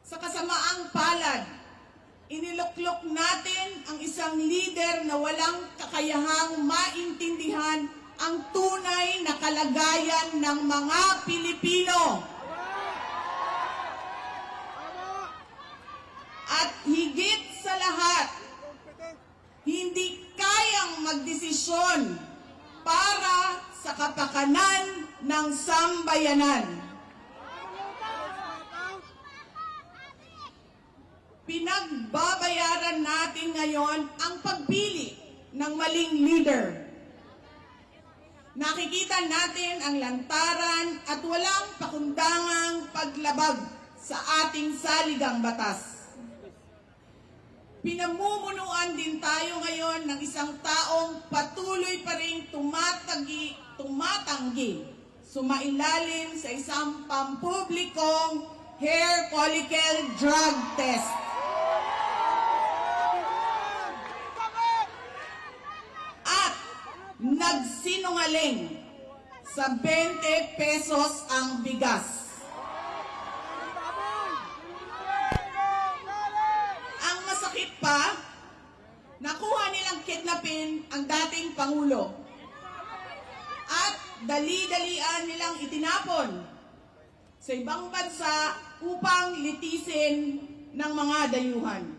Sa kasamaang palad, iniluklok natin ang isang leader na walang kakayahang maintindihan ang tunay na kalagayan ng mga Pilipino. At higit sa lahat, hindi kayang magdesisyon para sa kapakanan ng sambayanan. Pinagbabayaran natin ngayon ang pagpili ng maling leader. Nakikita natin ang lantaran at walang pakundangang paglabag sa ating saligang batas. Pinamumunuan din tayo ngayon ng isang taong patuloy pa rin tumatanggi, sumailalim sa isang pampublikong hair follicle drug test. At nagsinungaling sa 20 pesos ang bigas. Pa, nakuha nilang kidnapin ang dating Pangulo at dali-dalian nilang itinapon sa ibang bansa upang litisin ng mga dayuhan.